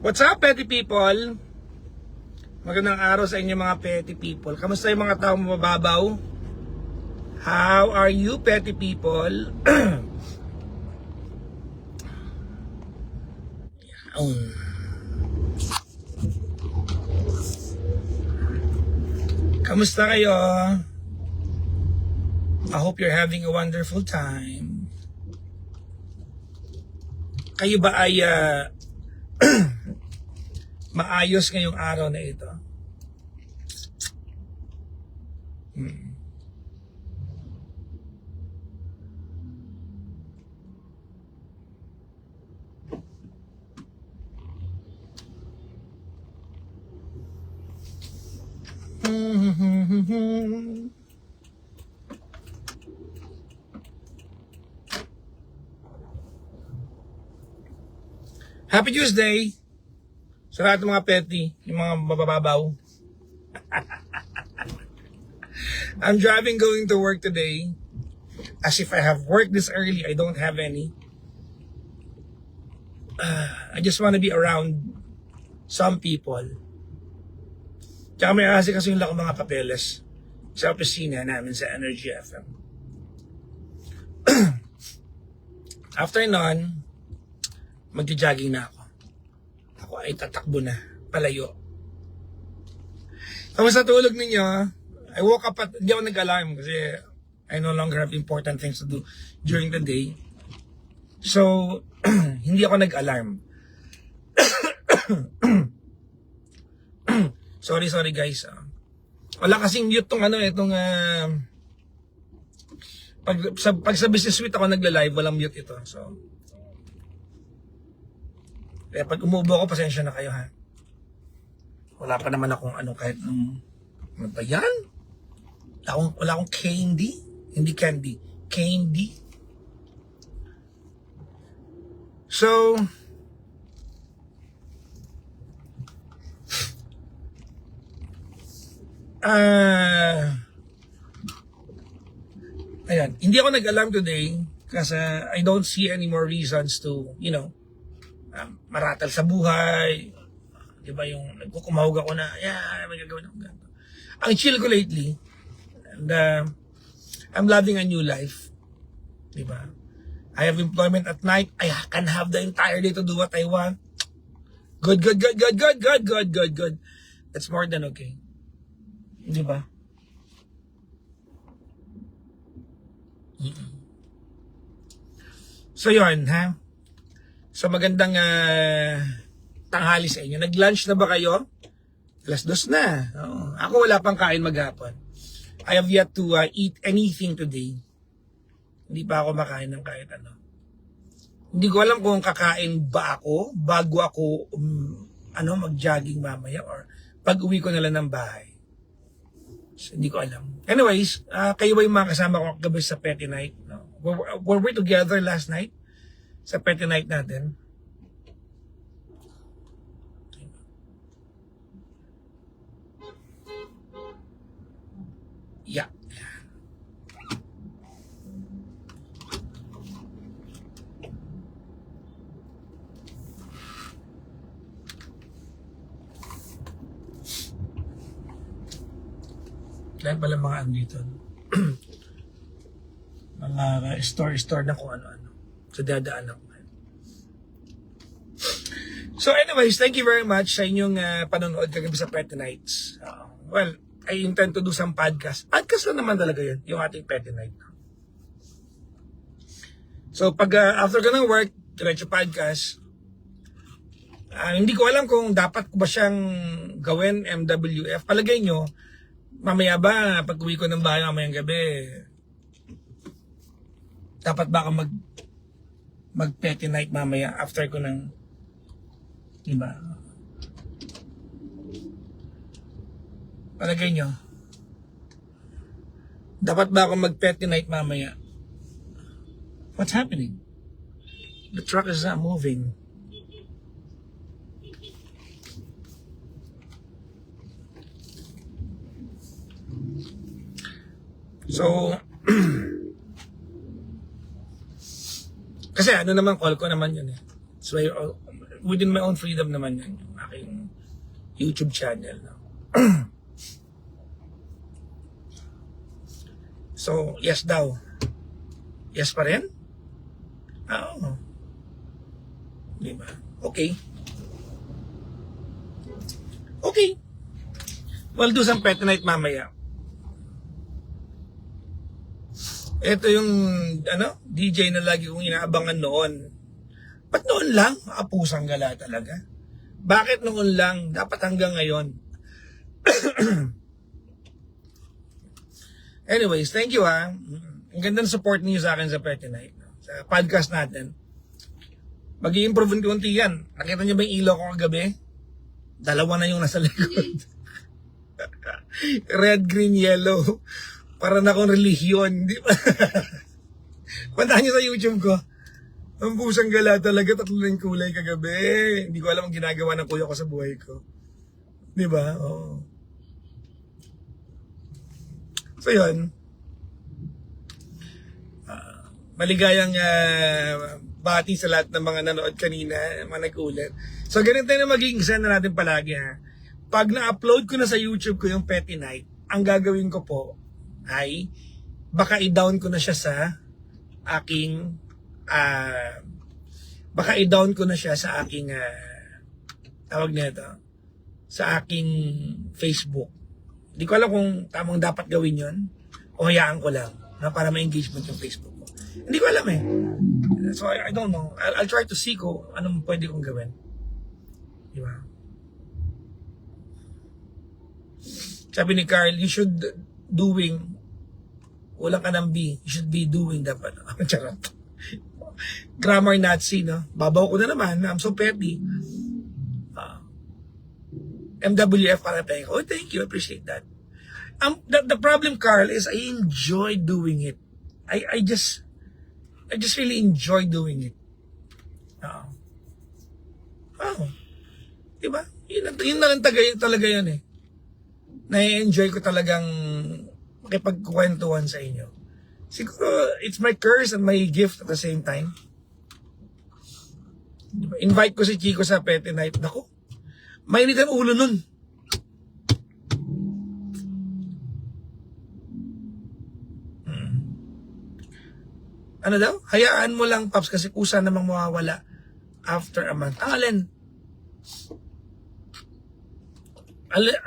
What's up, petty people? Magandang araw sa inyo mga petty people. Kamusta yung mga taong mababaw? How are you, petty people? Kamusta kayo? I hope you're having a wonderful time. Kayo ba ay maayos ngayong araw na ito? Happy Tuesday sa lahat ng mga petty, yung mga mabababaw. I'm driving going to work today. As if I have work this early, I don't have any. I just want to be around some people. Tsaka may kasi yung lang mga papeles sa opisina namin sa Energy FM. After nun, magja-jogging na ako. Ako ay tatakbo na, palayo. Kamusta tulog ninyo? I woke up at, hindi ako nag-alarm kasi I no longer have important things to do during the day. So, hindi ako nag-alarm. Sorry guys. Wala kasing mute tong pag sa business suite ako nagla-live, walang mute ito. So, kaya pag umubo ako, pasensya na kayo ha. Wala pa naman akong kahit ano ba yan? Wala akong candy. Hindi candy. Candy. So, ayan. Hindi ako nag-alarm today kasi I don't see any more reasons to, maratal sa buhay. Diba yung nagkukumahog ako na, may gagawin ako ganito. Ang chill ko lately, and I'm loving a new life. Diba? I have employment at night. I can have the entire day to do what I want. Good. That's more than okay. Diba? So yun, ha? So magandang tanghali sa inyo. Nag-lunch na ba kayo? 2:00 na. Ako wala pang kain maghapon. I have yet to eat anything today. Hindi pa ako makain ng kahit ano. Hindi ko alam kung kakain ba ako bago ako mag-jogging mamaya or pag-uwi ko na lang ng bahay. So, hindi ko alam. Anyways, kayo ba yung mga kasama ko kagabi sa Petty Night? No? Were we together last night? Sa Petty Night natin? Yeah. Kaya pala mga dito. Mga store na kung ano-ano. So dadaan ako. So anyways, thank you very much sa inyong panonood kagabi sa Petty Nights. Well, I intend to do some podcast. Podcast lang naman talaga yun, yung ating Petty Night. So pag after ko ng work, diretso podcast. Hindi ko alam kung dapat ko ba siyang gawin MWF. Palagay nyo, mamaya ba, pag uwi ko ng bahay mamayang gabi, dapat ba ako mag-Petty Night mamaya after ko ng, diba? Palagay nyo, dapat ba ako mag-Petty Night mamaya? What's happening? The truck is not moving. So, kasi ano naman, call ko naman yun eh. So, within my own freedom naman yan, yung aking YouTube channel. No? So, yes daw. Yes pa rin? Oo. Diba? Okay. Okay. We'll do some pet night mamaya. Ito yung DJ na lagi kong inaabangan noon. Ba't noon lang? Pusang gala talaga. Bakit noon lang? Dapat hanggang ngayon. Anyways, thank you ha. Ang ganda ng support niyo sa akin sa Pet Night. Sa podcast natin. Mag-i-improve unti yan. Nakita niyo ba yung ilaw ko kagabi? 2 na yung nasa likod. Red, green, yellow. Para na akong relihiyon. Di ba? Puntahan niyo sa YouTube ko. Ang pusang gala talaga. 3 na yung kulay kagabi. Hindi ko alam ang ginagawa ng kuya ko sa buhay ko. Di ba? Oo. So yun. Maligayang bati sa lahat ng mga nanood kanina, mga nag-ulit. So ganito na magiging sana natin palagi ha. Pag na-upload ko na sa YouTube ko yung Petty Night, ang gagawin ko po ay baka i-down ko na siya sa aking tawag nito sa aking Facebook. Hindi ko alam kung tamang dapat gawin yon o hayaan ko lang na para ma-engagement yung Facebook ko. Hindi ko alam eh. So I don't know. I'll try to see ko anong pwede kong gawin. Di ba? Sabi ni Carl, you should doing, wala ka ng B, you should be doing dapat. Charot. Grammar Nazi, no? Babaw ko na naman, I'm so petty. MWF para tayo. Oh, thank you, I appreciate that. The problem, Carl, is I enjoy doing it. I just really enjoy doing it. Diba? Yun na lang talaga yan eh. Na-enjoy ko talagang makipagkwentuhan sa inyo. Siguro, it's my curse and my gift at the same time. Diba? Invite ko si Chico sa Petty Night. Naku, mainit ang ulo nun. Ano daw? Hayaan mo lang, Paps, kasi kusa namang mawawala after a month. Alin?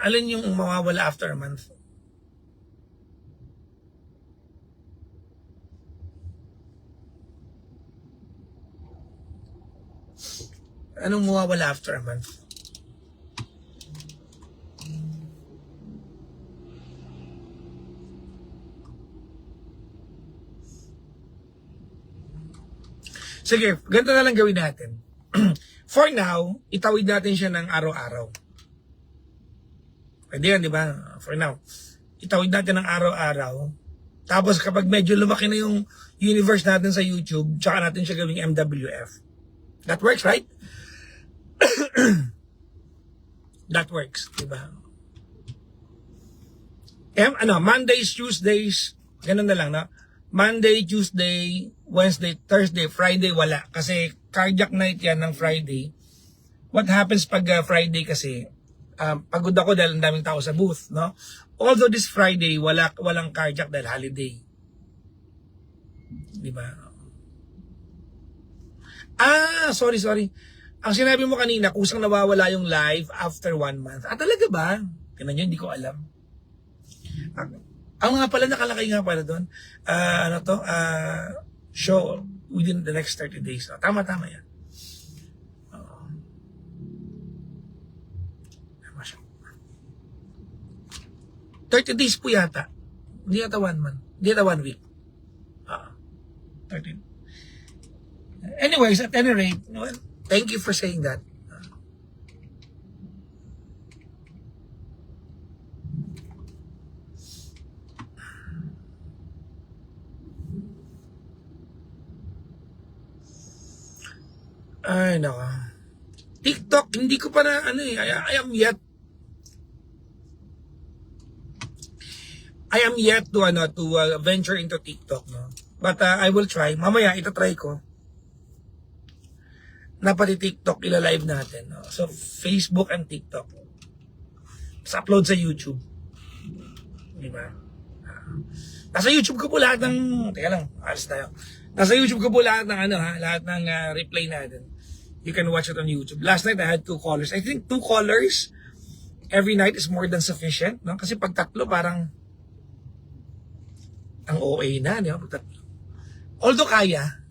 Alin yung mawawala after a month? Anong mawawala after a month? Sige, ganito na lang gawin natin. For now, itawid natin siya ng araw-araw. Pwede yan, di ba? For now. Itawid natin ng araw-araw. Tapos kapag medyo lumaki na yung universe natin sa YouTube, tsaka natin siya gawing MWF. That works, right? That works, di ba? Mondays, Tuesdays, ganun na lang, no? Monday, Tuesday, Wednesday, Thursday, Friday, wala. Kasi cardiac night yan ng Friday. What happens pag Friday kasi, pagod ako dahil ang daming tao sa booth, no? Although this Friday, walang cardiac dahil holiday. Di ba? Sorry. Ang sinabi mo kanina, kusang nawawala yung live after 1 month. Talaga ba? Kaya nyo, hindi ko alam. Nga pala, nakalakay nga pala doon. Show within the next 30 days. Tama yan. Tama siya. 30 days po yata. Hindi yata 1 month. Hindi yata 1 week. 13. Anyways, at any rate, well, thank you for saying that. Ay, naka. TikTok, hindi ko pa na, I am yet to venture into TikTok, no? But I will try. Mamaya, ito try ko. na pati TikTok ila-live natin. No? So, Facebook and TikTok. Tapos upload sa YouTube. Di ba? Nasa YouTube ko po lahat ng... Teka lang, alis tayo. Nasa YouTube ko po lahat ng lahat ng replay natin. You can watch it on YouTube. Last night, I had 2 callers. I think 2 callers every night is more than sufficient. No? Kasi pag tatlo, parang ang OA na. Di ba? Pag tatlo. Although kaya,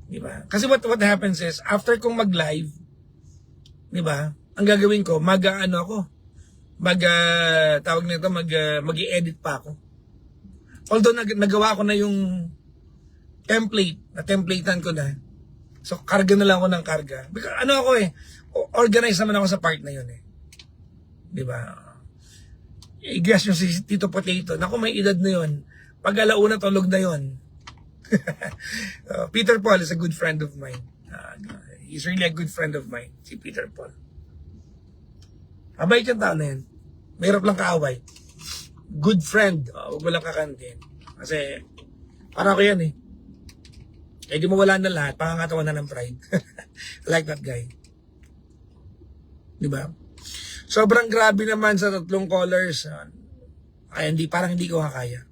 di ba? Kasi what happens is, after kong mag-live, di ba, ang gagawin ko, mag-i-edit pa ako. Although nagawa ko na yung template, na-templatean ko na. So, karga na lang ako ng karga. Because, organize naman ako sa part na yun eh. Di ba? I-guess yung si Tito Potato, naku, may edad na yun. Pag alauna, tulog na yun. Peter Paul is a good friend of mine. He's really a good friend of mine, si Peter Paul. Mabait yung tao na yan. Mahirap lang kaaway. Good friend. Huwag mo lang kakantin. Kasi, para ako yan eh. Eh di mawala na lahat. Pangangatawan na ng pride. I like that guy. Diba? Sobrang grabe naman sa 3 callers. Ay, parang hindi ko kakaya.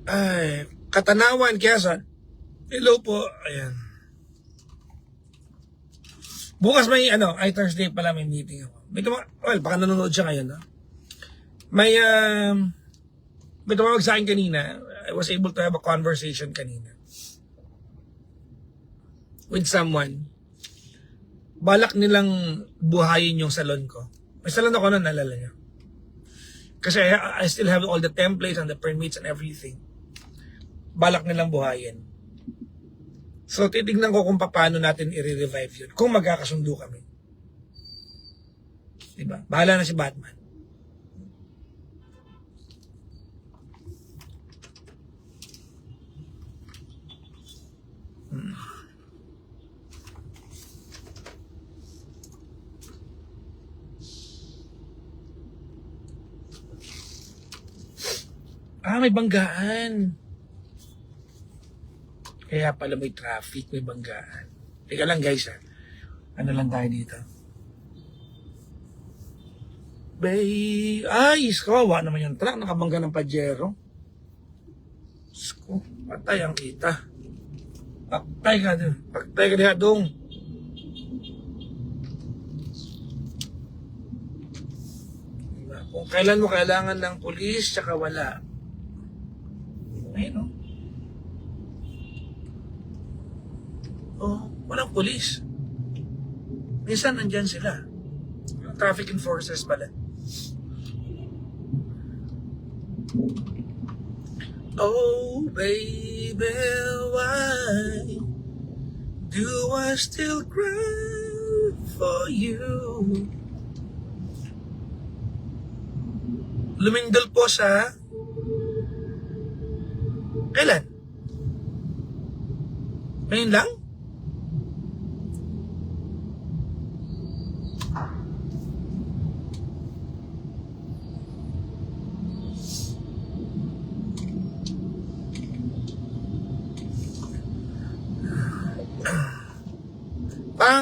Ay, Katanawan, Quezon. Hello po. Ayan. Bukas may Thursday pala may meeting ako. Baka nanonood siya ngayon, no? May tumawag sa akin kanina. I was able to have a conversation kanina with someone. Balak nilang buhayin yung salon ko. May salon ako na, nalala niyo. Kasi I still have all the templates and the permits and everything. Balak nilang buhayin. So, titignan ko kung paano natin i-revive yun. Kung magkakasundo kami. Diba? Bahala na si Batman. May banggaan. Kaya pala may traffic, may banggaan. Teka lang guys Ano lang tayo dito? Kawawa naman yung truck. Nakabangga ng Pajero. Sko, patay ang kita. Patay ka diha dong. Kung kailan mo kailangan ng pulis, tsaka wala. Ayun, walang pulis. Minsan nandyan sila. Traffic enforcers pala. Oh, baby, why do I still cry for you? Lumindol po sa... Kailan? Ngayon lang?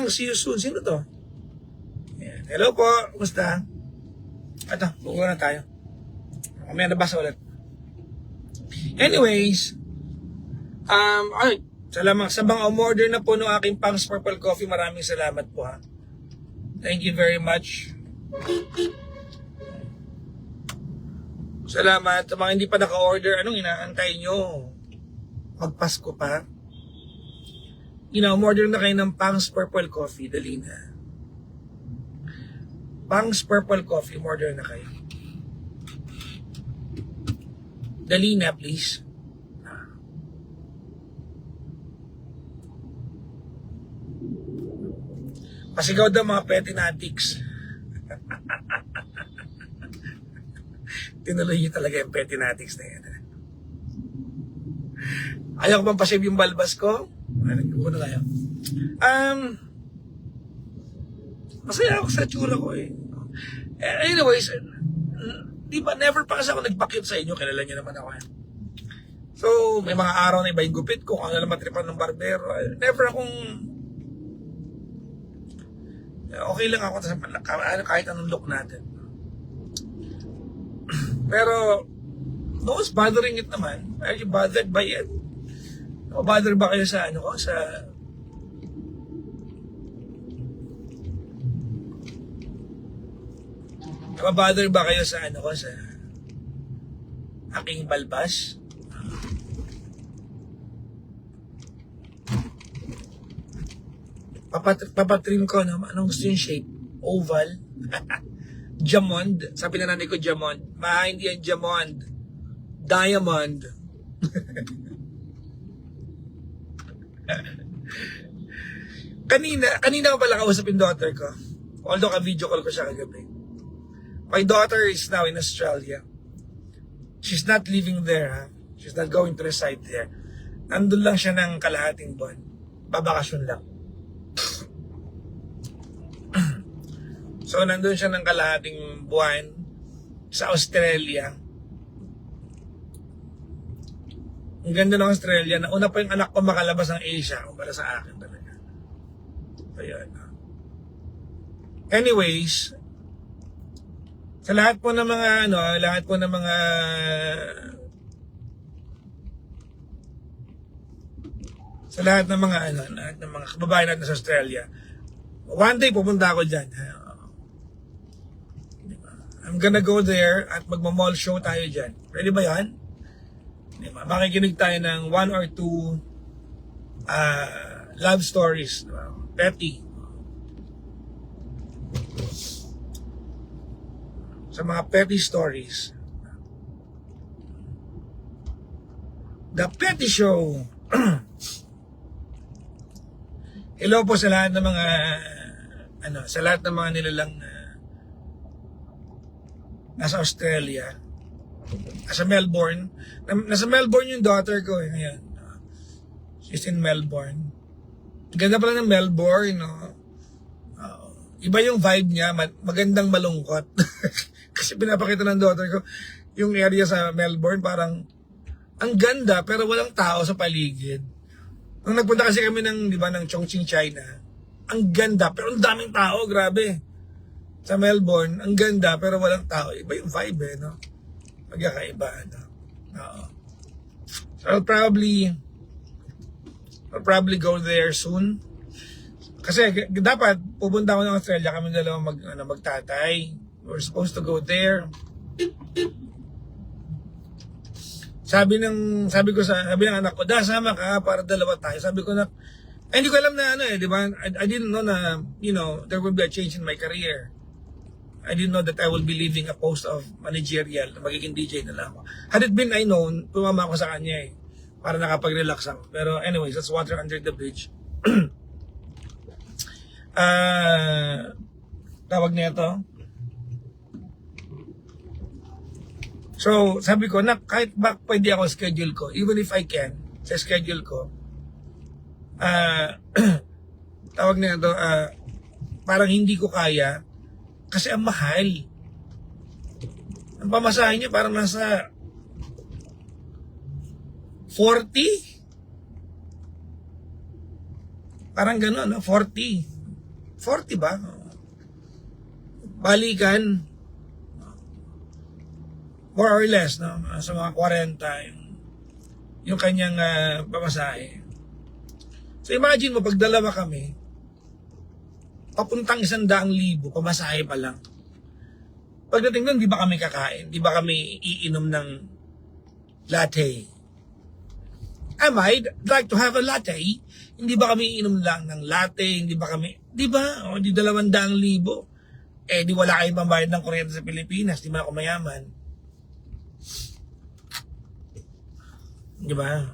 See you soon. Sino to? Ayan. Hello po. Kumusta? Ito, buko na tayo. May nabasa ulit. Anyways, salamat sa mga umorder na po ng aking Pangs Purple Coffee. Maraming salamat po ha. Thank you very much. Salamat sa mga hindi pa naka-order. Anong inaantay nyo? Magpasko pa. Umorder na kayo ng Pangs Purple Coffee. Dali na. Pangs Purple Coffee, order na kayo. Dali na, please. Pasigaw daw mga petinatics. Tinuloy niyo talaga yung petinatics na yan. Ayaw ko bang pasave yung balbas ko? Ano kayo? Masaya ako sa tsura ko eh. Anyways, di ba, never pa kasi ako nagpakit sa inyo. Kilala niyo naman ako. So, may mga araw na iba yung gupit ko. Kung ano lang matripan ng barbero. Never akong... Okay lang ako sa kahit anong look natin. Pero, no one's bothering it naman. Are you bothered by it? O bother ba kayo sa ano ko? Sa... Bother ba kayo sa ano ko? Sa aking balbas? Papatrim ko, no? Anong gusto yung shape? Oval? Diamond? Sabi na nanay ko, diamond. Hindi yan diamond. Diamond. Kanina ko pala kausapin daughter ko. Although ka-video call ko siya kagabi. My daughter is now in Australia. She's not living there, ha? She's not going to reside there. Nandun lang siya ng kalahating buwan. Babakasyon lang. So, nandun siya ng kalahating buwan sa Australia. Ang ganda ng Australia. Nauna pa yung anak ko makalabas ng Asia kumpara sa akin talaga. Ayan. Anyways, sa lahat po ng mga lahat ng mga kababayan natin sa Australia. One day pupunta ako diyan. I'm gonna go there at magma-mall show tayo diyan. Ready ba 'yan? Diba? Makikinig tayo ng 1 or 2 love stories, petty. Sa mga petty stories. The Petty Show. Hello po sa lahat ng mga sa lahat ng mga nilalang nasa Australia. Nasa Melbourne. Nasa Melbourne yung daughter ko ngayon. She's in Melbourne. Ganda pala ng Melbourne, no? Iba yung vibe niya, magandang malungkot. Kasi pinapakita ng daughter ko yung area sa Melbourne, parang ang ganda pero walang tao sa paligid. Nung nagpunta kasi kami ng, di ba, ng Chongqing, China, ang ganda pero ang daming tao, grabe. Sa Melbourne, ang ganda pero walang tao. Iba yung vibe, no? Magkakaiba, no? Oo. So I'll probably go there soon. Kasi dapat pupunta ako ng Australia, kami dalawa magtatay. We're supposed to go there. Sabi ng anak ko, sama ka para dalawa tayo. Sabi ko na, hindi ko alam na di ba? I didn't know na, there will be a change in my career. I didn't know that I will be leaving a post of managerial, magiging DJ na lang ako. Had it been I known, tumama ako sa kanya para nakapag-relax ako. Pero anyways, that's water under the bridge. Tawag niya ito. So, sabi ko, kahit ba pwede ako schedule ko, even if I can, sa schedule ko, tawag niya ito, parang hindi ko kaya, kasi ang mahal. Ang pamasahe niya parang nasa 40? Parang gano'n, no? 40. 40 ba? Balikan. More or less, no? Sa mga 40 yung kanyang pamasahe. So imagine mo, pag dalawa kami, papuntang 100,000 pamasahe pa lang. Pagdating nun, di ba kami kakain? Di ba kami iinom ng latte? I'd like to have a latte. Hindi ba kami iinom lang ng latte? Hindi ba kami, di ba? O di 200,000. Di wala kayong pambayad ng kuryente sa Pilipinas. Di man ako mayaman. Di ba?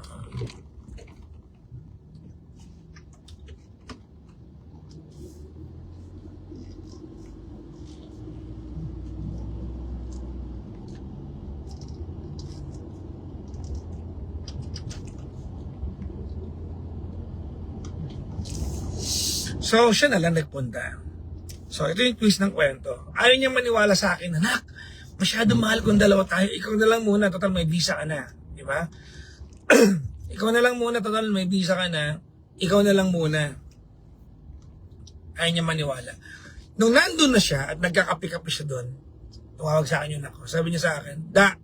So, siya na lang nagpunta. So, So, ito yung twist ng kwento. Ayaw niya maniwala sa akin, anak, masyadong mahal kung dalawa tayo. Ikaw na lang muna, total may visa ka na. Di ba? Ikaw na lang muna, total may visa ka na. Ikaw na lang muna. Ayaw niya maniwala. Nung nandun na siya at nagkakapi-kapi siya doon, tumawag sa akin yun ako. Sabi niya sa akin, Da,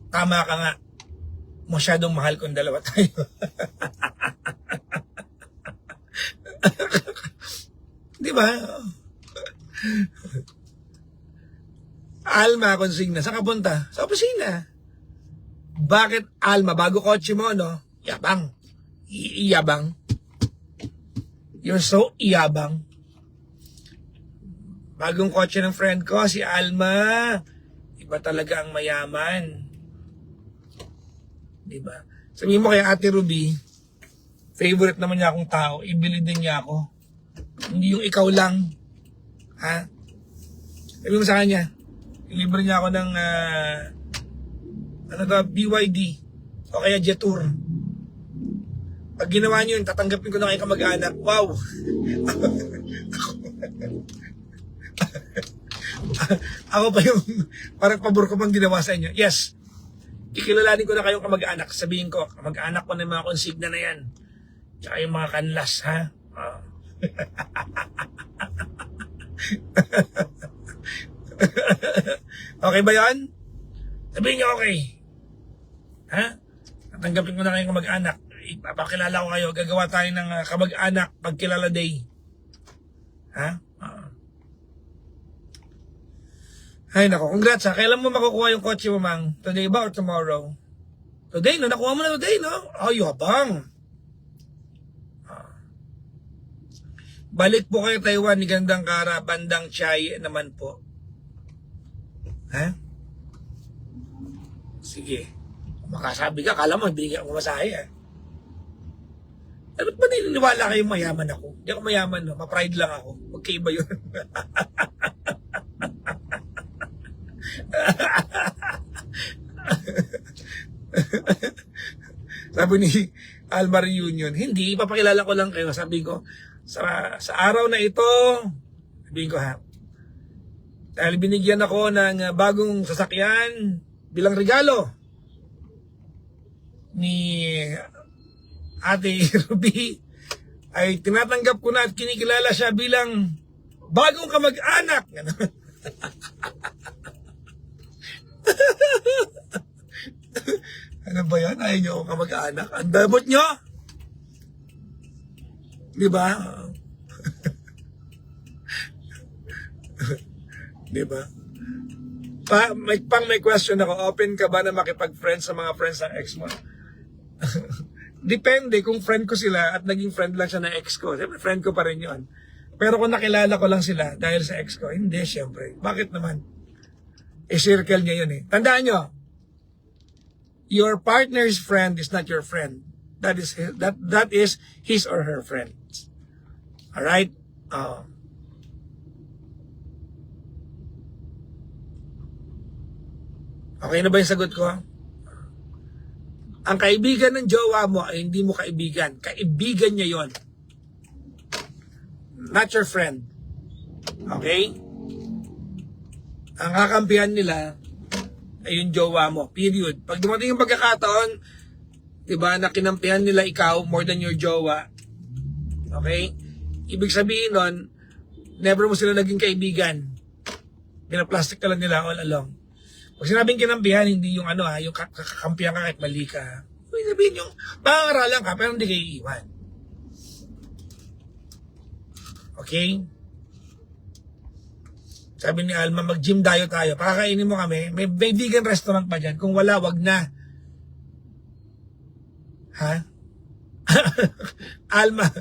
tama ka nga. Masyadong mahal kung dalawa tayo. Di ba? Alma, konsigna. Saan ka punta? Sa opisina. Bakit Alma? Bago kotse mo, no? Yabang. Iyabang. You're so iyabang. Bagong kotse ng friend ko, si Alma. Iba talaga ang mayaman. Diba? Sabihin mo kay Ate Ruby, favorite naman niya akong tao, ibili din niya ako. Hindi yung ikaw lang. Ha? Sabihin mo sa kanya, ilibre niya ako ng BYD o kaya Jetour. Pag ginawa niyo yun, tatanggapin ko na kayo kamag-anak. Wow! Ako pa yung parang pabor ko pang ginawa sa inyo. Yes, kikilalanin ko na kayong kamag-anak. Sabihin ko, kamag-anak ko na yung mga konsigna na yan. Tsaka yung mga kanlas, ha? Okay ba yan? Sabihin niyo okay. Ha? Tatanggapin ko na kayong kamag-anak. Ipapakilala ko kayo. Gagawa tayo ng kamag-anak pagkilala day. Ha? Ay nako, congrats ha. Kailan mo makukuha yung kotse mo, Mang? Today ba or tomorrow? Today, no? Nakuha mo na today, no? Ay, yabang. Balik po kayo Taiwan ni Gandang Kara, bandang Chai naman po. Ha? Sige. Makasabi ka, kala mo, binigyan ko masahe, ha? Ba't ba niliniwala kayo mayaman ako? Hindi ako mayaman, no? Ma-pride lang ako. Magkaiba yun. Sabi ni Alma Reunion, hindi, ipapakilala ko lang kayo. Sabi ko, sa araw na ito, sabihin ko ha, dahil binigyan ako ng bagong sasakyan bilang regalo ni Ate Ruby, ay tinatanggap ko na at kinikilala siya bilang bagong kamag-anak. Ano ba yan? Ayaw nyo akong kamag-anak? Ang damot nyo? Di ba? Di ba? May question ako. Open ka ba na makipag-friend sa mga friends ng ex mo? Depende kung friend ko sila at naging friend lang siya ng ex ko. Siyempre, friend ko pa rin yun. Pero kung nakilala ko lang sila dahil sa ex ko, hindi, siyempre. Bakit naman? Circle niya yun eh. Tandaan nyo, your partner's friend is not your friend. That is his or her friend. Alright? Okay na ba yung sagot ko? Ang kaibigan ng jowa mo ay hindi mo kaibigan. Kaibigan niya yon. Not your friend. Okay? Ang kakampihan nila ay yung jowa mo. Period. Pag dumating yung pagkakataon, diba, na kinampihan nila ikaw more than your jowa. Okay? Ibig sabihin nun, never mo sila naging kaibigan. Pinaplastic ka lang nila all along. Pag sinabing kinampihan, hindi yung yung kakampihan ka kahit mali ka. Ibig sabihin yung pangaralan ka, pero hindi kayo iiwan. Okay? Sabi ni Alma, mag-gym tayo. Pakakainin mo kami. May vegan restaurant pa dyan. Kung wala, wag na. Ha? Alma.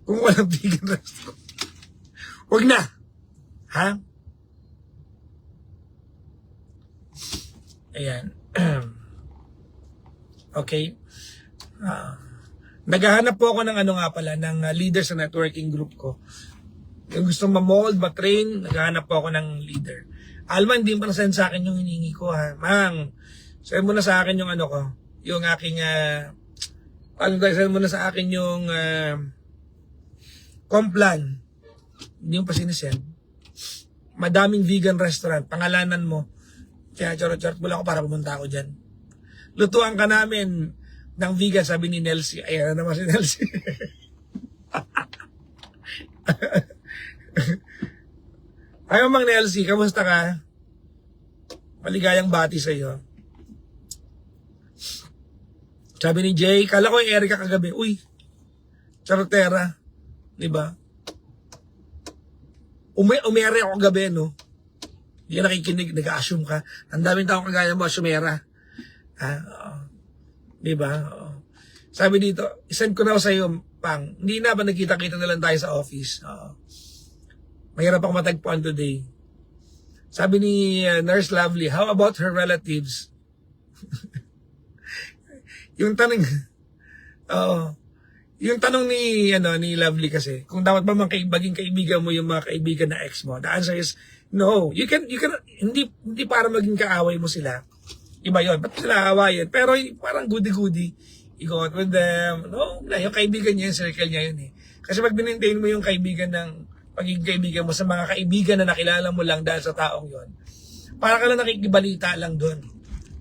kung walang vegan restaurant, wag na. Ha? Ayan. Okay. Naghahanap po ako ng ng leader sa networking group ko. Yung gusto ma-mold, ma-train, naghahanap po ako ng leader. Alma, hindi mo na-send sa akin yung hiningi ko, ha? Mang, send mo na sa akin yung ko, yung aking Alagdasan mo na sa akin yung Complan. Hindi mo pa sinisend. Madaming vegan restaurant. Pangalanan mo. Kaya charot-charot mo lang ako para pumunta ako dyan. Lutuan ka namin ng vegan, sabi ni Nelsie. Ayan na naman si Nelsie. Ayaw Mang Nelsie, kamusta ka? Maligayang bati sa iyo. Sabi ni Jay, kala ko yung Erica kagabi. Uy, charotera. Diba? Umere ako kagabi, no? Hindi ka nakikinig, nag-assume ka. Ang daming tao kagaya mo, asumera. Diba? Sabi dito, isend ko na ako sa iyo, Pang. Hindi na ba nagkita-kita na lang tayo sa office? Mahirap ako matagpuan today. Sabi ni Nurse Lovely, how about her relatives? Yung tanong, yung tanong ni Lovely kasi, kung dapat ba maging kaibigan mo yung mga kaibigan na ex mo, the answer is no. You can hindi para maging kaaway mo sila. Iba yun. Ba't sila aawayin? Pero parang goody-goody. You go out with them. No, yung kaibigan niya, yung circle niya yun eh. Kasi pag binintain mo yung kaibigan pagiging kaibigan mo sa mga kaibigan na nakilala mo lang dahil sa taong yon, para ka lang nakikibalita lang doon.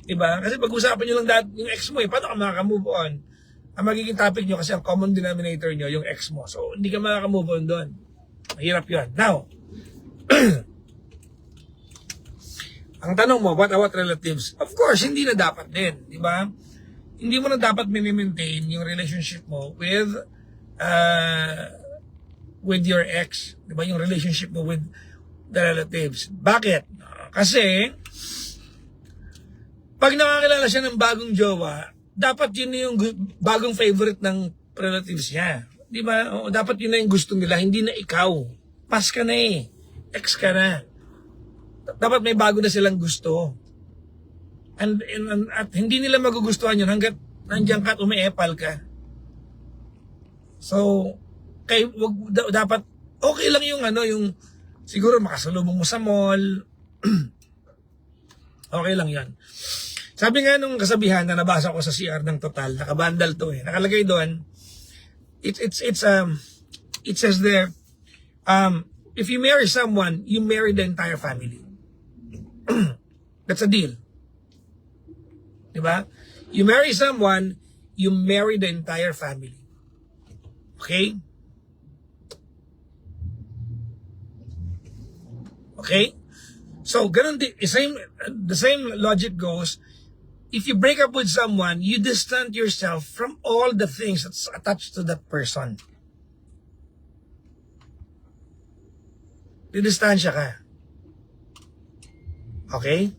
Diba? Kasi pag-usapan nyo lang yung ex mo eh, paano ka makaka-move on? Ang magiging topic nyo kasi ang common denominator nyo, yung ex mo. So, hindi ka makaka-move on doon. Mahirap yun. Now, ang tanong mo, what about relatives? Of course, hindi na dapat din. Diba? Hindi mo na dapat mini-maintain yung relationship mo with your ex. Diba? Yung relationship mo with the relatives. Bakit? Kasi, pag nakakilala siya ng bagong jowa, dapat yun na yung bagong favorite ng relatives niya. Di ba? O, dapat yun na yung gusto nila, hindi na ikaw. Pas ka na eh. Ex ka na. Dapat may bago na silang gusto. At hindi nila magugustuhan yun hanggat nandiyan ka at umiepal ka. So, dapat okay lang yung yung siguro makasalubong mo sa mall. Okay lang yan. Sabi nga nung kasabihan na nabasa ko sa CR ng Total, nakabandal to eh. Nakalagay doon, it says there, if you marry someone, you marry the entire family. That's a deal. Diba? You marry someone, you marry the entire family. Okay? Okay? So, ganun din, the same logic goes, if you break up with someone, you distance yourself from all the things that's attached to that person. Didistansya ka. Okay?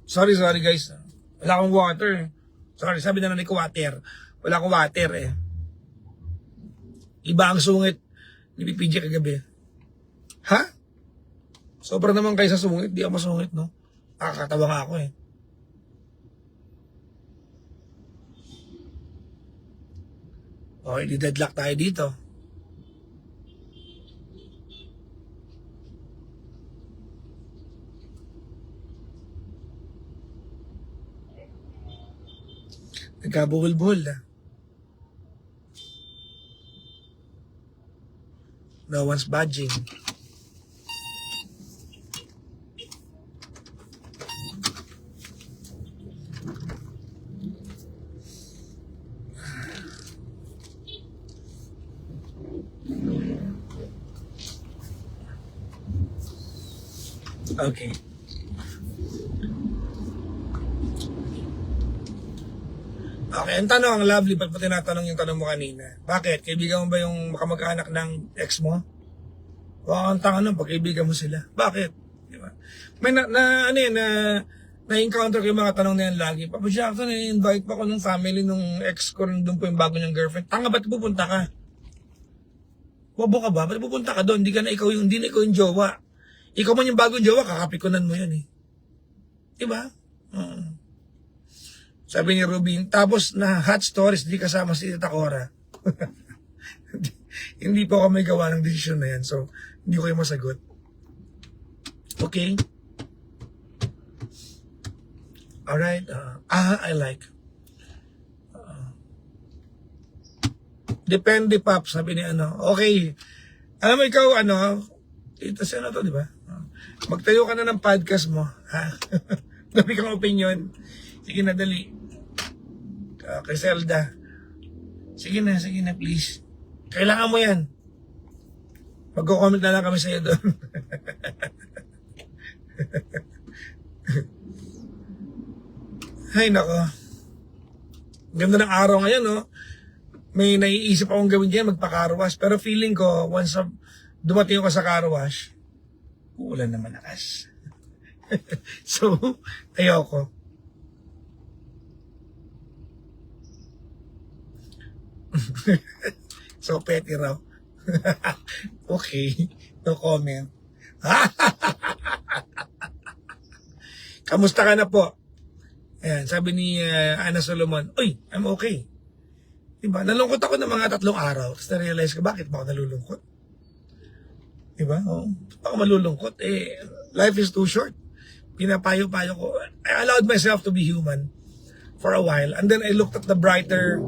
Sorry guys. Wala akong water. Sorry, sabi na nanay ko water. Wala akong water eh. Iba ang sungit ni PPJ kagabi. Ha? Sobra naman kayo sa sungit. Di ako masungit, no? Nakakatawa nga ako eh. Okay, di-deadlock tayo dito. Nagkabuhol-buhol na. No one's budging. Okay. Okay, ang tanong, Lovely, ba't pa tinatanong yung tanong mo kanina? Bakit? Kaibigan mo ba yung makamag-anak ng ex mo? Ang tanga nun, pagkaibigan mo sila. Bakit? Diba? May na-encounter ko yung mga tanong na yan lagi. Papa Jackson, invite pa ko ng family nung ex ko, doon po yung bago niyang girlfriend. Tanga, ba't pupunta ka? Bobo ka ba? Ba't pupunta ka doon? Hindi na ikaw yung jowa. Ikaw man yung bagong jowa, kakapikunan mo yun eh. Diba? Sabi ni Rubin, tapos na hot stories, di kasama si Tita Cora. Hindi po ako may gawa ng decision na yan, so hindi ko kayo masagot. Okay? Alright. I like. Depende, Pap, sabi ni ano. Okay. Alam mo ikaw, ano, ito siya na to, di ba? Magtayo ka na ng podcast mo. Ha? Dami kang opinion. Sige na, dali. Kay Zelda. Sige na, please. Kailangan mo yan. Magko-comment na lang kami sa'yo doon. Ay, nako. Ganda ng araw ngayon, no? May naiisip akong gawin dyan, magpa-carwash. Pero feeling ko, once dumating ako sa carwash, uulan na malakas. So, ayoko. So, petty raw. Okay, no comment. Kamusta ka na po? Ayan, sabi ni Ana Solomon, uy, I'm okay. Diba? Nalungkot ako ng mga 3 araw. Tapos na-realize ko, bakit ba ako nalulungkot? Diba? Oh, ako malulungkot. Life is too short. Pinapayo-payo ko. I allowed myself to be human for a while. And then I looked at the brighter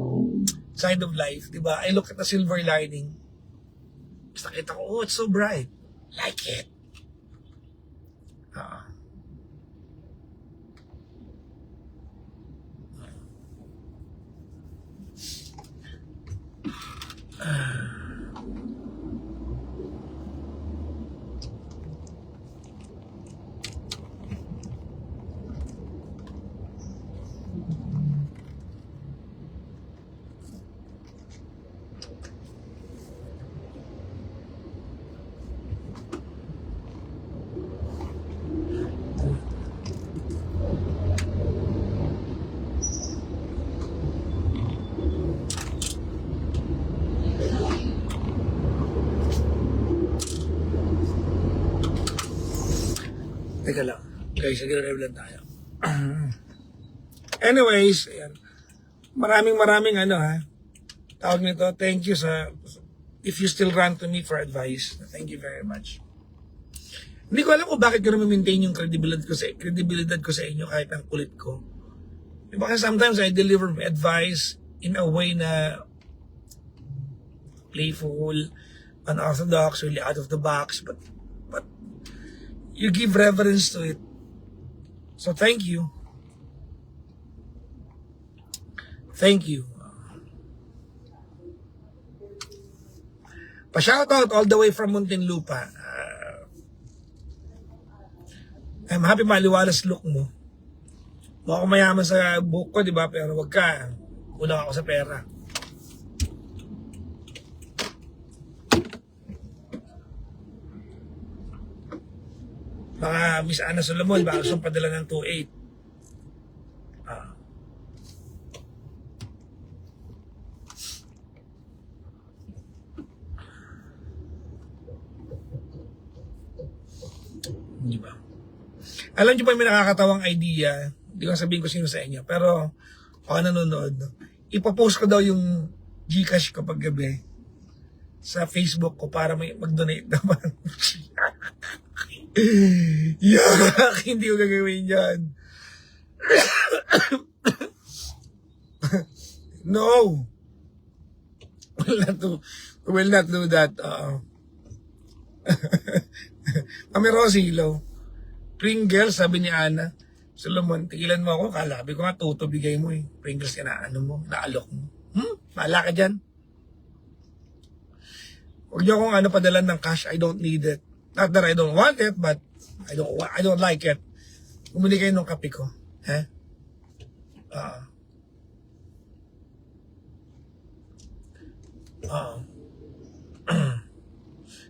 side of life. Diba? I looked at the silver lining. Tapos nakita ko, oh, it's so bright. Like it. Teka lang. Guys, nag-rev lang tayo. Anyways, ayan. Maraming ano ha. Tawag nito, thank you sa, if you still run to me for advice. Thank you very much. Hindi ko alam kung bakit ko na maintain yung credibility ko sa inyo kahit ang kulit ko. Diba kasi sometimes I deliver advice in a way na playful, unorthodox, really out of the box, but you give reverence to it. So thank you. Thank you. Pa-shoutout all the way from Muntinlupa. I'm happy maliwalas look mo. Mukha ko mayaman sa buhok ko, di ba? Pero wag ka. Kulang ako sa pera. Baka Miss Ana Solomon, baka gusto padala ng 2.8. Di ba? Alam niyo pa may nakakatawang idea, hindi ko sabihin ko sino sa inyo, pero ako nanonood. Ipopost ko daw yung Gcash ko pag gabi sa Facebook ko para may mag-donate naman. Yak! Hindi ko gagawin yan. No! Will not do that. Mami Rosilo, Pringles, sabi ni Ana Solomon, tigilan mo ako, kalabi ko nga, tuto bigay mo eh. Pringles ka na, ano mo, naalok mo. Bahala ka dyan. Huwag niyo akong padalan ng cash, I don't need it. Not that I don't want it, but I don't like it. Bumili kayo ng kape ko.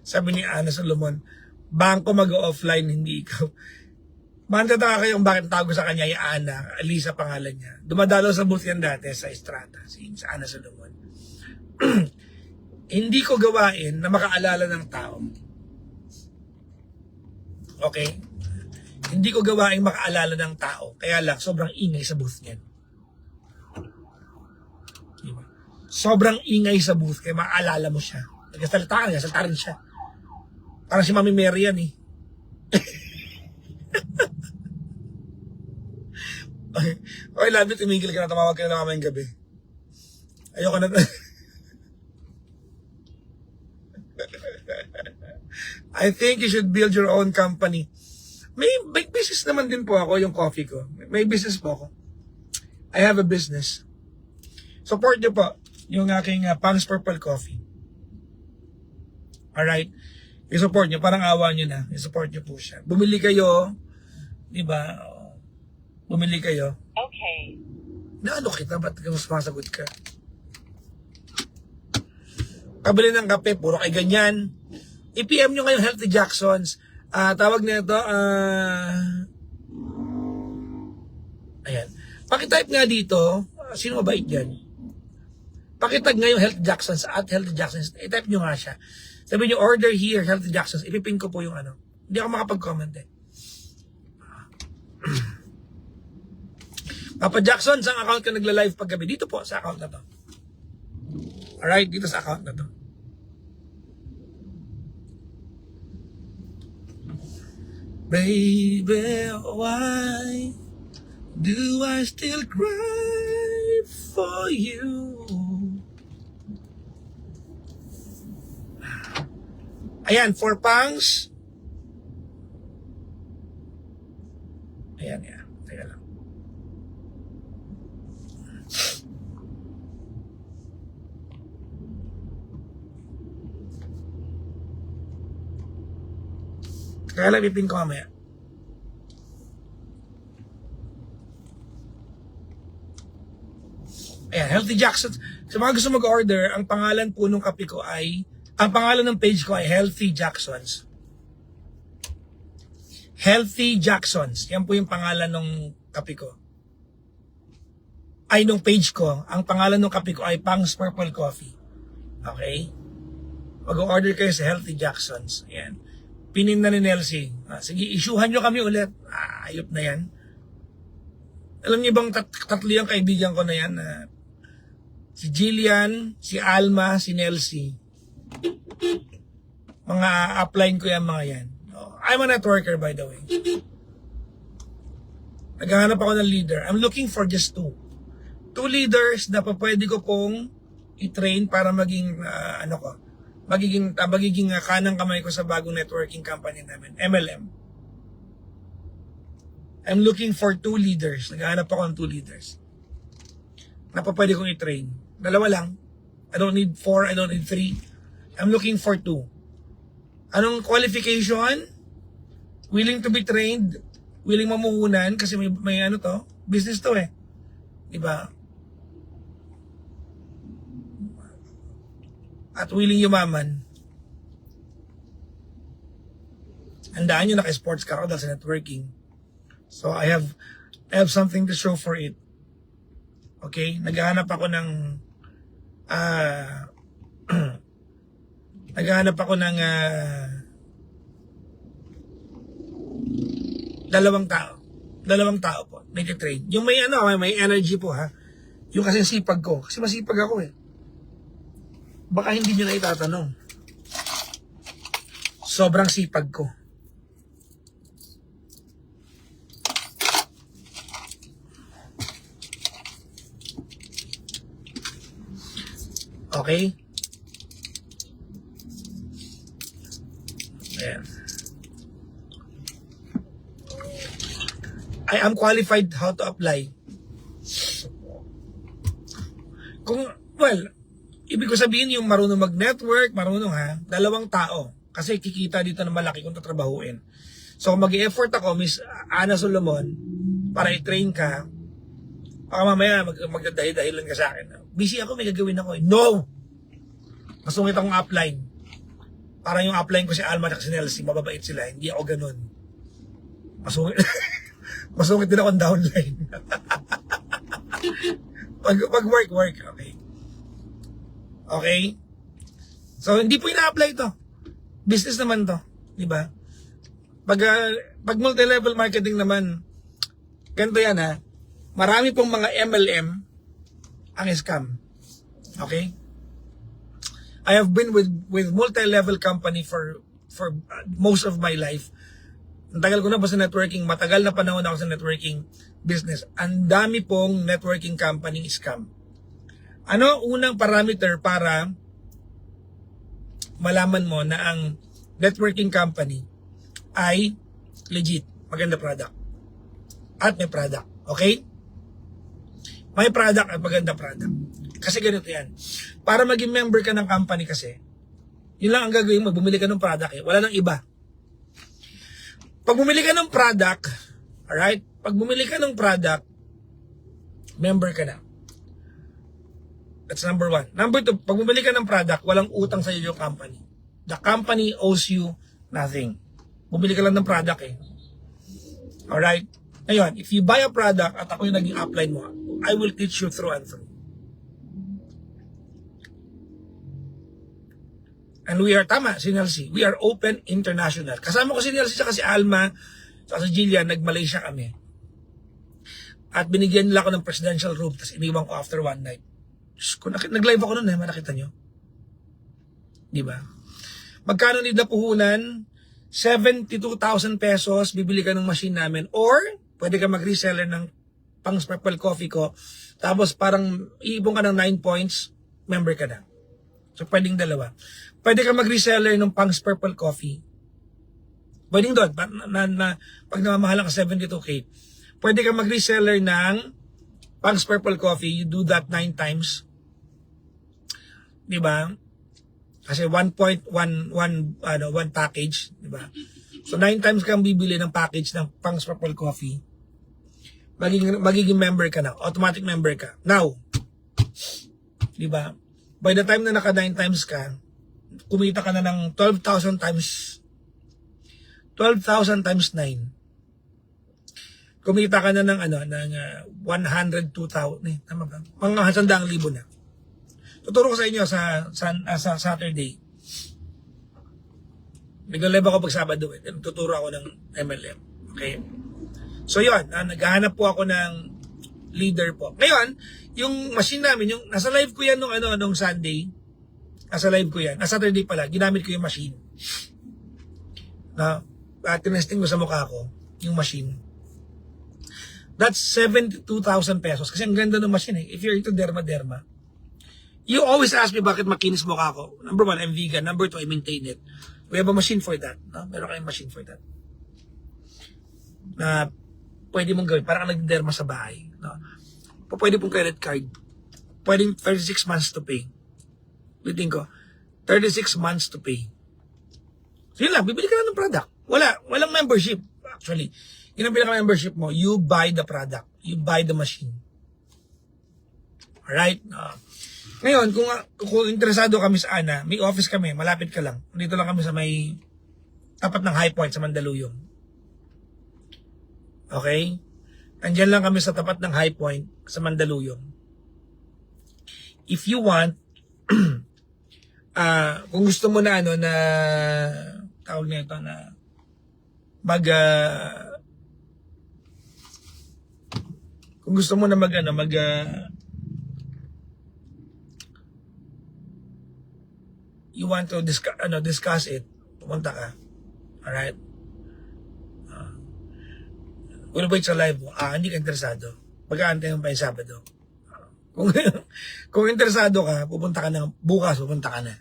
Sabi ni Ana Solomon, bangko mag-offline, hindi ikaw. Mantataka kayong bakit tago sa kanya yung Ana, Alisa pangalan niya. Dumadalo sa booth yan dati sa Estrada, sa Ana Solomon. Hindi ko gawain na makaalala ng tao. Okay? Hindi ko gawain makaalala ng tao. Kaya lang, sobrang ingay sa booth niyan. Diba? Sobrang ingay sa booth, kaya makaalala mo siya. Nagsalita rin siya. Parang si Mami Mary yan eh. Okay, love it, tumigil ka na, tumawag ka na mamayang gabi. Ayoko na. I think you should build your own company. May business naman din po ako, yung coffee ko. May business po ako. I have a business. Support nyo po yung aking Pangs Purple Coffee. Alright? I-support nyo, parang awa nyo na. I-support nyo po siya. Bumili kayo, di ba? Bumili kayo. Okay. Naano kita? Ba't ka sumasagot ka? Kabili ng kape, puro kay ganyan. I-PM nyo ngayon Healthy Jacksons. Tawag na ito, ayan. Pakitype nga dito, sino mabait dyan? Pakitag nga yung Healthy Jacksons at Healthy Jacksons. I-type nyo nga siya. Sabi nyo, order here, Healthy Jacksons. Ipipin ko po yung ano. Hindi ako makapag-comment eh. Papa Jackson, saan account ka nagla-live paggabi? Dito po, sa account na to. Alright, dito sa account na to. Baby, why do I still cry for you? Ayan, for Pangs. Ayan, yan. Teka lang. Kaya lang ipin ko mamaya. Ayan, Healthy Jacksons. Sa mga gusto mag-order, ang pangalan po nung kape ko ay, ang pangalan ng page ko ay Healthy Jacksons. Healthy Jacksons. Yan po yung pangalan ng kape ko. Ay, nung page ko. Ang pangalan ng kape ko ay Pangs Purple Coffee. Okay? Mag-order kayo sa Healthy Jacksons. Ayan. Pinin na ni Nelsie. Sige, isyuhan nyo kami ulit. Ayop na yan. Alam niyo bang tatlo yung kaibigan ko na yan? Si Jillian, si Alma, si Nelsie. Mga upline ko yan mga yan. I'm a networker by the way. Naghahanap ako ng leader. I'm looking for just two. Two leaders na pwede ko pong i-train para maging magiging kanang kamay ko sa bagong networking company namin, MLM. I'm looking for two leaders. Naghahanap ako ng two leaders na pwede kong i-train. Dalawa lang. I don't need 4, I don't need 3. I'm looking for 2. Anong qualification? Willing to be trained, willing mamuhunan kasi may ano to, business to eh. Diba? At willing yumaman. Handaan nyo naka-sports car ako dahil sa networking. So I have something to show for it. Okay? Naghahanap ako ng dalawang tao po. Nag-train. Yung may may energy po ha. Yung kasi sipag ko. Kasi masipag ako eh. Baka hindi nyo na itatanong. Sobrang sipag ko. Okay? Ayan. I am qualified how to apply. Ibig ko sabihin yung marunong mag-network, marunong dalawang tao. Kasi kikita dito na malaki kung tatrabahuin. So kung mag-i-effort ako, Miss Ana Solomon, para i-train ka, baka mamaya magdadahilan ka sa akin. Busy ako, may gagawin ako. No! Masungit akong upline. Para yung upline ko si Alma at si Nelsie, mababait sila. Hindi ako ganun. Masungit. Masungit din akong downline. pag work, okay. Okay? So, hindi po ina-apply to. Business naman to. Diba? Pag multi-level marketing naman, ganito yan marami pong mga MLM ang scam. Okay? I have been with multi-level company for most of my life. Ang tagal ko na po sa networking, matagal na panahon ako sa networking business. Ang dami pong networking company scam. Ano unang parameter para malaman mo na ang networking company ay legit, maganda product. At may product. Okay? May product at maganda product. Kasi ganito yan. Para maging member ka ng company kasi, yun lang ang gagawin mo, bumili ka ng product eh. Wala nang iba. Pag bumili ka ng product, alright? Pag bumili ka ng product, member ka na. That's number 1. Number 2, pag bumili ka ng product, walang utang sa iyo yung company. The company owes you nothing. Bumili ka lang ng product eh. Alright? Ngayon, if you buy a product at ako yung naging upline mo, I will teach you through and through. And we are, tama, si Nelsie, we are open international. Kasama ko si Nelsie at si Alma, at si Jillian, nag-Malaysia kami. At binigyan nila ako ng presidential room, tapos iniwan ko after one night. Nag-live ako nun eh, nakita nyo. Di ba? Magkano nila puhunan? 72,000 pesos, bibili ka ng machine namin. Or, pwede ka mag-reseller ng pang Purple Coffee ko. Tapos parang iibong ka ng 9 points, member ka na. So, pwedeng dalawa. Pwede ka mag-reseller ng pang Purple Coffee. Pwedeng doon, pag namamahalan ka 72K. Pwede ka mag-reseller ng pang Purple Coffee, you do that 9 times. Di ba? Kasi 1.11 one package, di ba? So 9 times kang bibili ng package ng pang Purple Coffee. Magiging member ka na, automatic member ka. Now, di ba? By the time na naka 9 times ka, kumita ka na ng 12,000 times 9. Kumita ka na ng ng 102,000, tama ba? Mga 100,000 na. Tuturo ko sa inyo sa Saturday. Nag-live ako pag Sabado eh. Tuturo ako ng MLM. Okay? So yun, naghahanap po ako ng leader po. Ngayon, yung machine namin, yung nasa live ko yan nung Sunday. Nasa live ko yan. Saturday pala, ginamit ko yung machine. Tinesting ko sa mukha ko, yung machine. That's 72,000 pesos. Kasi ang ganda ng machine eh. If you're into derma. You always ask me bakit makinis mukha ko. Number 1, I'm vegan. Number 2, I maintain it. We have a machine for that. No? Meron kayong machine for that. Na pwede mong gawin. Parang nag-derma sa bahay. No? Pwede pong credit card. Pwedeng 36 months to pay. Bitin ko, 36 months to pay. So yun lang, bibili ka lang ng product. Walang membership. Actually, yun ang pinaka-membership mo. You buy the product. You buy the machine. Alright? Ngayon, kung interesado kami sa Ana, may office kami, malapit ka lang. Dito lang kami sa may tapat ng High Point sa Mandaluyong. Okay? Andiyan lang kami sa tapat ng High Point sa Mandaluyong. If you want, kung gusto mo na na tawag na ito na kung gusto mo na you want to discuss it, pumunta ka. Alright? We'll wait sa live mo. Hindi ka interesado. Pag-aantay mo pa yung Sabado. Kung interesado ka, pupunta ka na. Bukas, pupunta ka na.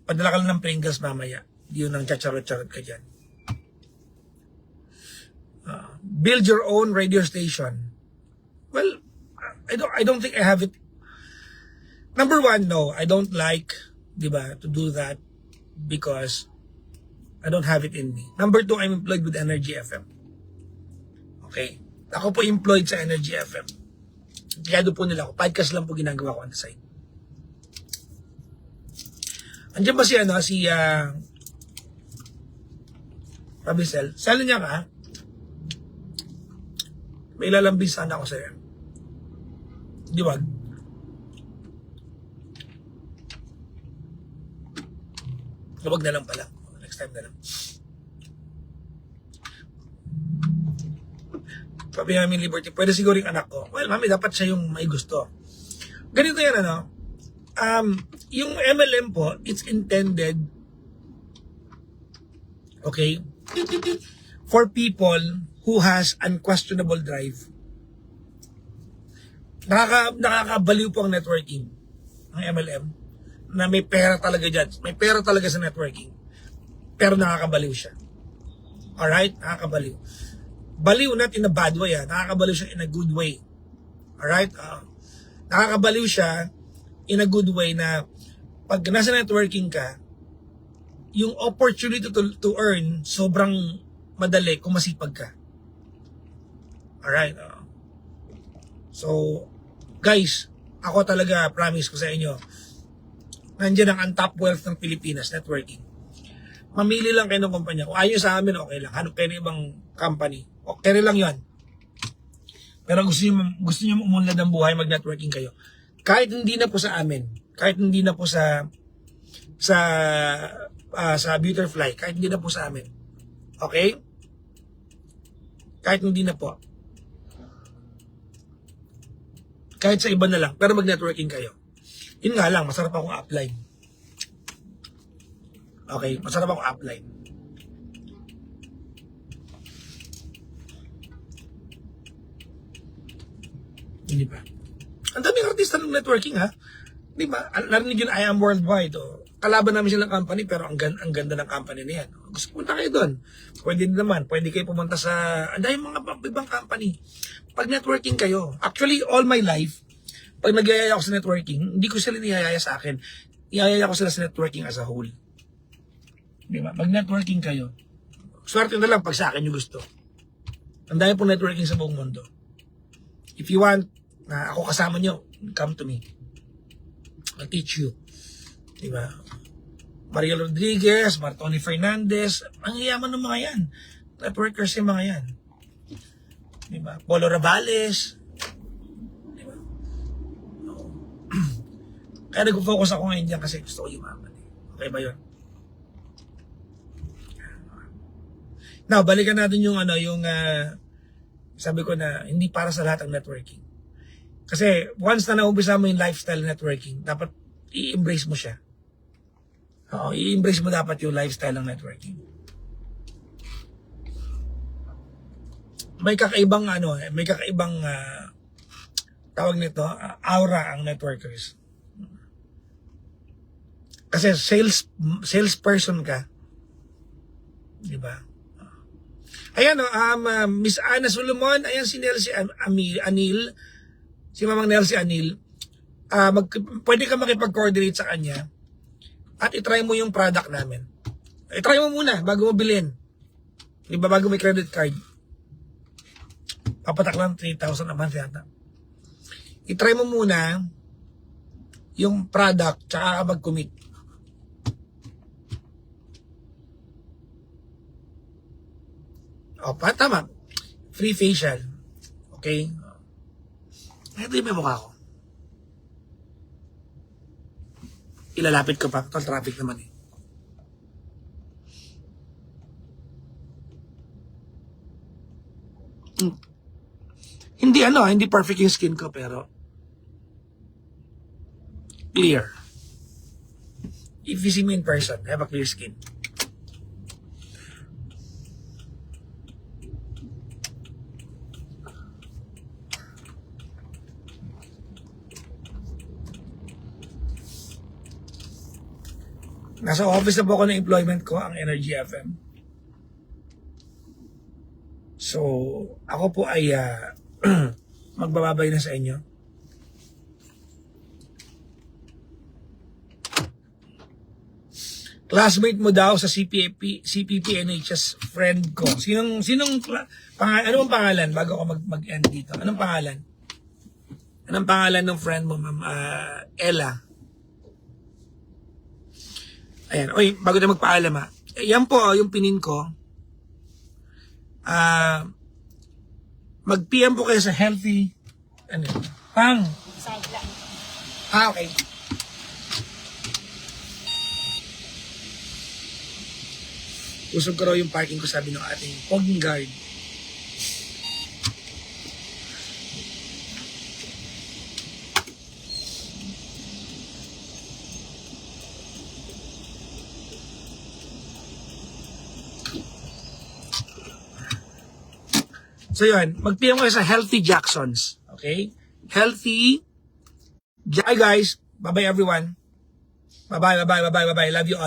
Padala ka lang ng Pringles mamaya. Di yun ang chacharot-charot ka dyan. Build your own radio station. Well, I don't think I have it. Number 1, no, I don't like, to do that because I don't have it in me. Number 2, I'm employed with Energy FM. Okay? Ako po employed sa Energy FM. Kaya po nila ako. Podcast lang po ginagawa ko on the side. Andiyan ba si Pabisel? Salo niya ka? May ilalambing sana ako sa'yo. Di wag. Huwag na lang pala. Next time na lang. Sabi namin Liberty, pwede siguro yung anak ko. Well, mami, dapat siya yung may gusto. Ganito yan, yung MLM po, it's intended, okay, for people who has unquestionable drive. Nakakabaliw po ang networking, ang MLM. na may pera talaga dyan. May pera talaga sa networking. Pero nakakabaliw siya. Alright? Nakakabaliw. Baliw not in a bad way. Nakakabaliw siya in a good way. Alright? Nakakabaliw siya in a good way na pag nasa networking ka, yung opportunity to earn, sobrang madali kung masipag ka. Alright? So, guys, ako talaga, promise ko sa inyo, nandiyan ang top wealth ng Pilipinas, networking. Mamili lang kayo ng kumpanya. Kung ayaw sa amin, okay lang. Hanap kayo ng ibang company. Okay lang yon. Pero gusto niyo umunlad ang buhay, mag-networking kayo. Kahit hindi na po sa amin, kahit hindi na po sa Butterfly, kahit hindi na po sa amin. Okay? Kahit hindi na po. Kahit sa iba na lang, pero mag-networking kayo. Yun nga lang, masarap akong upline. Okay, masarap akong upline. Hindi ba? Ang daming artista ng networking, ha? Di ba? Narinig yun, I Am Worldwide. Kalaban namin silang company, pero ang ganda ng company na yan. Gusto punta kayo doon. Pwede naman. Pwede kayo pumunta sa... Ang dahil mga ibang company. Pag networking kayo, actually, all my life, pag nagyayaya ako sa networking, hindi ko sila niyayaya sa akin. Iyayaya ko sila sa networking as a whole. Di ba? Mag-networking kayo. Swerte na lang pag sa akin yung gusto. Ang dami pong networking sa buong mundo. If you want na ako kasama nyo, come to me. I'll teach you. Di ba? Maria Rodriguez, Martoni Fernandez, ang yaman ng mga yan. Networkers yung mga yan. Di ba? Polo Ravales. Di ba? Kaya nag-focus ako ngayon dyan kasi gusto ko yumaman. Okay ba yun? Now, balikan natin yung sabi ko na hindi para sa lahat ang networking. Kasi once na naumpisa mo yung lifestyle networking, dapat i-embrace mo siya. Oo, i-embrace mo dapat yung lifestyle ng networking. May kakaibang tawag nito, aura ang networkers. Kasi salesperson ka. Di ba? Ayan, Miss Ana Solomon, ayan si Nelsie Anil, si Mamang Nelsie Anil, pwede ka makipag-coordinate sa kanya at itry mo yung product namin. Itry mo muna bago mo bilhin. Di ba, bago may credit card. Papatak lang 3,000 a month yata. Itry mo muna yung product tsaka ka mag-commit. Tama. Free facial. Okay? Ito yung may mukha ko. Ilalapit ko pa. Total traffic naman eh. Hindi perfect yung skin ko pero clear. If you see me in person, I have a clear skin. Nasa office na po ako ng employment ko, ang Energy FM. So, ako po ay magbababay na sa inyo. Classmate mo daw sa CPP NHS friend ko. Ano bang pangalan bago ako mag-end dito? Anong pangalan? Anong pangalan ng friend mo, Ma'am Ella? Ayan, oy, bago na magpaalam ha. Yan po, yung pinin ko. Mag-PM po kayo sa healthy, pang. Okay. Usog ko raw yung parking ko, sabi ng ating pogging guard. So yun, mag-PM kayo sa Healthy Jacksons. Okay? Healthy. Hi guys. Bye-bye everyone. Bye-bye, bye-bye, bye-bye, bye-bye. Love you all.